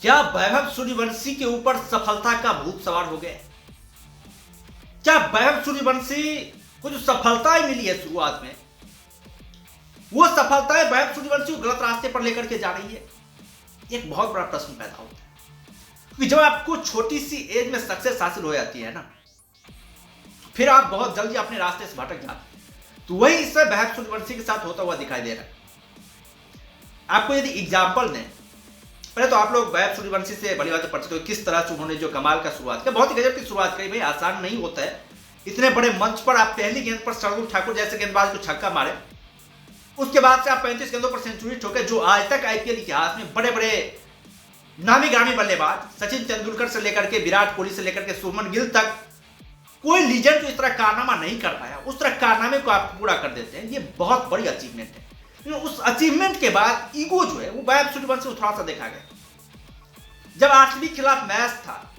क्या वैभव सूर्यवंशी के ऊपर सफलता का भूत सवार हो गया? क्या वैभव सूर्यवंशी को जो सफलताएं मिली है शुरुआत में, वो सफलताएं वैभव सूर्यवंशी को गलत रास्ते पर लेकर के जा रही है? एक बहुत बड़ा प्रश्न पैदा होता है, क्योंकि जब आपको छोटी सी एज में सक्सेस हासिल हो जाती है ना, फिर आप बहुत जल्दी अपने रास्ते से भटक जाते हैं। तो वही इस वैभव सूर्यवंशी के साथ होता हुआ दिखाई दे रहा है। आपको यदि एग्जाम्पल दें, पहले तो आप लोग वैभव सूर्यवंशी से बड़ी बात परिचित हो, किस तरह से उन्होंने जो कमाल का शुरुआत किया, बहुत ही गजब की शुरुआत करी। भाई आसान नहीं होता है इतने बड़े मंच पर आप पहली गेंद पर शार्दुल ठाकुर जैसे गेंदबाज को छक्का मारे, उसके बाद से आप 35 गेंदों पर सेंचुरी ठोके, जो आज तक आईपीएल इतिहास में बड़े बड़े नामी ग्रामी बल्लेबाज सचिन तेंदुलकर से लेकर के विराट कोहली से लेकर के शुभमन गिल तक कोई लीजेंड जो इस तरह कारनामा नहीं कर पाया, उस तरह कारनामे को आप पूरा कर देते हैं। ये बहुत बड़ी अचीवमेंट है। उस अचीवमेंट के बाद ईगो जो है वो वैभव सूर्यवंशी को थोड़ा सा देखा गया। जब आरसीबी के खिलाफ मैच था,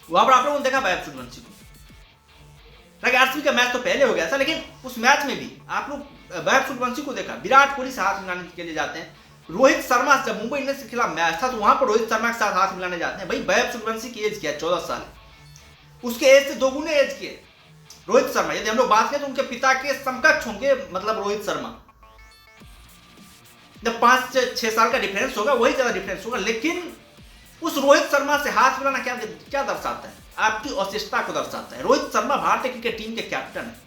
वहां पर आप लोगों ने देखा वैभव सूर्यवंशी को, आरसीबी का मैच तो पहले हो गया था, लेकिन उस मैच में भी आप लोग वैभव सूर्यवंशी को देखा। विराट कोहली से हाथ मिलाने के लिए जाते हैं। रोहित शर्मा जब मुंबई इंडियंस के खिलाफ मैच था, तो वहां पर रोहित शर्मा के साथ हाथ मिलाने जाते हैं। भाई वैभव सूर्यवंशी की एज क्या है? 14 साल। उसके एज से दोगुने एज के रोहित शर्मा, यदि हम लोग बात करें तो उनके पिता के समकक्ष होंगे, मतलब रोहित शर्मा। जब 5-6 साल का डिफरेंस होगा, वही ज्यादा डिफरेंस होगा, लेकिन उस रोहित शर्मा से हाथ मिलाना क्या दर्शाता है? आपकी औशिष्टता को दर्शाता है। रोहित शर्मा भारतीय क्रिकेट टीम के कैप्टन है।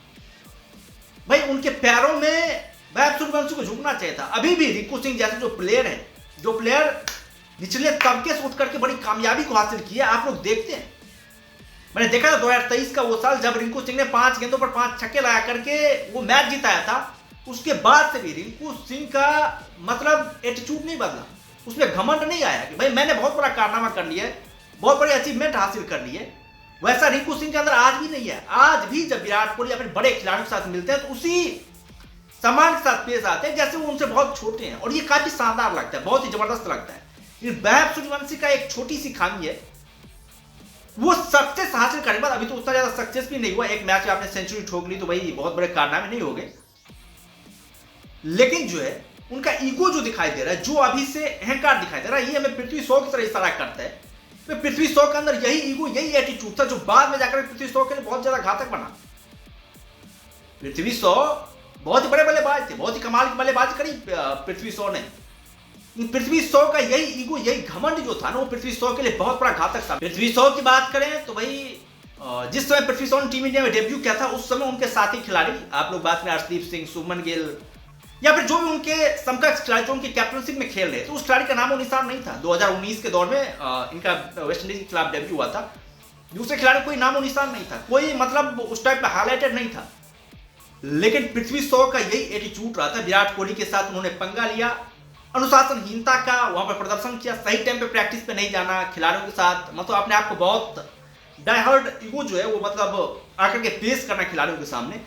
भाई उनके पैरों में वैभव सूर्यवंशी को झुकना चाहिए था। अभी भी रिंकू सिंह जैसे जो प्लेयर है, जो प्लेयर निचले तबके से उठ करके बड़ी कामयाबी को हासिल किया, आप लोग देखते हैं। मैंने देखा था 2023 का वो साल, जब रिंकू सिंह ने 5 गेंदों पर 5 छक्के लगा करके वो मैच जिताया था। उसके बाद से भी रिंकू सिंह का मतलब एटीट्यूड नहीं बदला, उसमें घमंड नहीं आया कि भाई मैंने बहुत बड़ा कारनामा कर लिया है, बहुत बड़ी अचीवमेंट हासिल कर ली है। वैसा रिंकू सिंह के अंदर आज भी नहीं है। आज भी जब विराट कोहली अपने बड़े खिलाड़ियों के साथ मिलते हैं, तो उसी सम्मान के साथ पेश आते हैं जैसे वो उनसे बहुत छोटे हैं, और ये काफी शानदार लगता है, बहुत ही जबरदस्त लगता है। वैभव सूर्यवंशी का एक छोटी सी खामी है, वो सक्सेस हासिल करने के बाद अभी तो उतना ज्यादा सक्सेस भी नहीं हुआ। एक मैच में आपने सेंचुरी ठोक ली तो भाई बहुत बड़े कारनामे नहीं हो गए, लेकिन जो है उनका ईगो जो दिखाई दे रहा है, जो अभी से अहंकार दिखाई दे रहा है, ये हमें पृथ्वी शॉ की तरह इशारा करता है। पृथ्वी शॉ के अंदर यही ईगो, यही एटीट्यूड था, जो बाद में जाकर पृथ्वी शॉ के लिए बहुत ज्यादा घातक बना। पृथ्वी शॉ बहुत ही बड़े बल्लेबाज थे, बहुत ही कमाल की बल्लेबाजी करी पृथ्वी शॉ ने। पृथ्वी शॉ का यही ईगो, यही घमंड जो था ना, वो पृथ्वी शॉ के लिए बहुत बड़ा घातक था। पृथ्वी शॉ की बात करें तो भाई जिस समय पृथ्वी शॉ ने टीम इंडिया में डेब्यू किया था, उस समय उनके साथी खिलाड़ी, आप लोग बात करें अर्शदीप सिंह, शुभमन गिल, या फिर जो भी उनके समकक्ष खिलाड़ी जो उनकी कैप्टनशिप में खेल रहे थे, उस खिलाड़ी का नामो निशान नहीं था। 2019 के दौर में इनका वेस्ट इंडीज के खिलाफ डेब्यू हुआ था। दूसरे खिलाड़ी कोई नामो निशान नहीं था, कोई मतलब उस टाइप पे हाईलाइटेड नहीं था। लेकिन पृथ्वी शॉ का यही एटीट्यूड रहा था। विराट कोहली के साथ उन्होंने पंगा लिया, अनुशासनहीनता का वहां पर प्रदर्शन किया, सही टाइम पे प्रैक्टिस पे नहीं जाना, खिलाड़ियों के साथ मतलब अपने आप को बहुत डाइहार्ड ईगो जो है वो मतलब आकर के पेश करना खिलाड़ियों के सामने,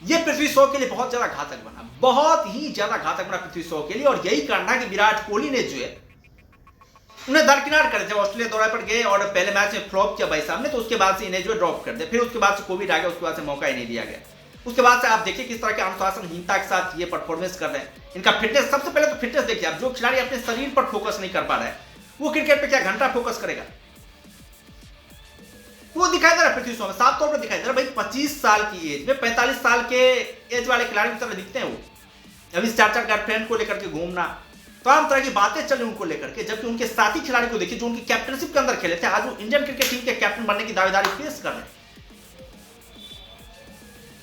ये पृथ्वी शॉ के लिए बहुत ज्यादा घातक बना, बहुत ही ज्यादा घातक बना पृथ्वी शॉ के लिए। और यही कारण है कि विराट कोहली ने जो है उन्हें दरकिनार कर दिया। जब ऑस्ट्रेलिया दौरे पर गए और पहले मैच में फ्लॉप किया भाई साहब ने, तो उसके बाद से इन्हें जो ड्रॉप कर दिया। फिर उसके बाद से कोविड आ गया, उसके बाद से मौका ही नहीं दिया गया। उसके बाद से आप देखिए किस तरह के अनुशासनहीनता के साथ ये परफॉर्मेंस कर रहे हैं। इनका फिटनेस, सबसे पहले तो फिटनेस देखिए आप, जो खिलाड़ी अपने शरीर पर फोकस नहीं कर पा रहा है, वो क्रिकेट पे क्या घंटा फोकस करेगा? वो दिखाई दे रहा है पृथ्वी शॉ में, साफ तौर पर दिखाई दे रहा है। भाई 25 साल की एज में 45 साल के एज वाले खिलाड़ी की तरह दिखते हैं वो। अभी 4 गर्लफ्रेंड को लेकर के घूमना, तमाम तरह की बातें चले उनको लेकर के, जबकि उनके साथी खिलाड़ी को देखिए जो उनकी कैप्टनशिप के अंदर खेले थे, आज वो इंडियन क्रिकेट टीम के कैप्टन बनने की दावेदारी पेश कर रहे हैं।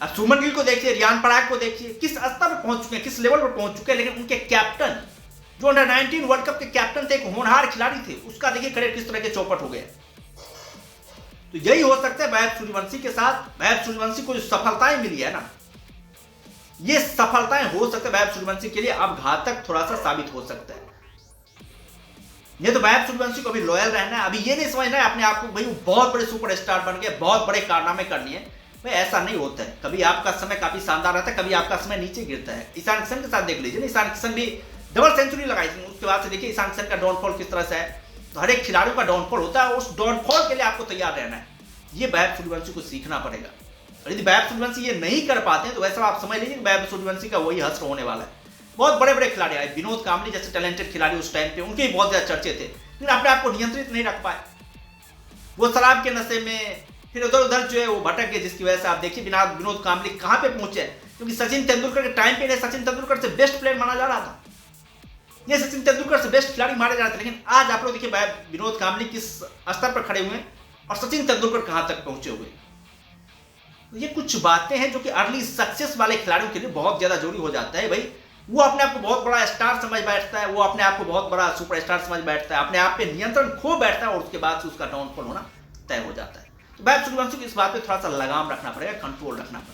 अब शुभमन गिल को देखिए, रियान पराग को देखिए, किस स्तर पर पहुंच चुके हैं, किस लेवल पर पहुंच चुके हैं। लेकिन उनके कैप्टन जो अंडर 19 वर्ल्ड कप के कैप्टन थे, एक होनहार खिलाड़ी थे, उसका देखिए करियर किस तरह के चौपट हो गया। तो यही हो सकता है वैभव सूर्यवंशी के साथ। वैभव सूर्यवंशी को जो सफलताएं मिली है ना, ये सफलताएं हो सकता है वैभव सूर्यवंशी के लिए अब घातक थोड़ा सा साबित हो सकता है। ये तो वैभव सूर्यवंशी को अभी लॉयल रहना है, अभी ये नहीं समझना है अपने आप को भाई वो बहुत बड़े सुपरस्टार बन गए, बहुत बड़े कारनामे कर लिए। भाई ऐसा नहीं होता है। कभी आपका समय काफी शानदार रहता है, कभी आपका समय नीचे गिरता है। ईशान किशन के साथ देख लीजिए ना, ईशान किशन भी डबल सेंचुरी लगाई थी, उसके बाद से देखिए ईशान किशन का डाउनफॉल किस तरह से है। तो हर एक खिलाड़ियों का डाउनफॉल होता है, उस डाउनफॉल के लिए आपको तैयार रहना है। ये वैभव सूर्यवंशी को सीखना पड़ेगा। और यदि वैभव सूर्यवंशी ये नहीं कर पाते हैं, तो वैसा आप समझ लीजिए वैभव सूर्यवंशी का वही हश्र होने वाला है। बहुत बड़े बड़े खिलाड़ी आए, विनोद कांबली जैसे टैलेंटेड खिलाड़ी उस टाइम पे, उनके भी बहुत ज्यादा चर्चे थे। लेकिन अपने आप को नियंत्रित नहीं रख पाए। वो शराब के नशे में फिर उधर उधर जो है वो भटक गए, जिसकी वजह से आप देखिए विनोद कांबली कहाँ पे पहुंचे। क्योंकि सचिन तेंदुलकर के टाइम पे सचिन तेंदुलकर से बेस्ट प्लेयर माना जा रहा था, ये सचिन तेंदुलकर से बेस्ट खिलाड़ी माने जा रहे थे। लेकिन आज आप लोग देखिए विनोद कांबली किस स्तर पर खड़े हुए और सचिन तेंदुलकर कहां तक पहुंचे हुए। ये कुछ बातें हैं जो कि अर्ली सक्सेस वाले खिलाड़ियों के लिए बहुत ज्यादा जरूरी हो जाता है। भाई वो अपने आप को बहुत बड़ा स्टार समझ बैठता है, वो अपने आप को बहुत बड़ा सुपरस्टार समझ बैठता है, अपने आप पे नियंत्रण खो बैठता है और उसके बाद से उसका डाउनफॉल होना तय हो जाता है। तो वैभव सूर्यवंशी को इस बात पे थोड़ा सा लगाम रखना पड़ेगा, कंट्रोल रखना पड़ेगा।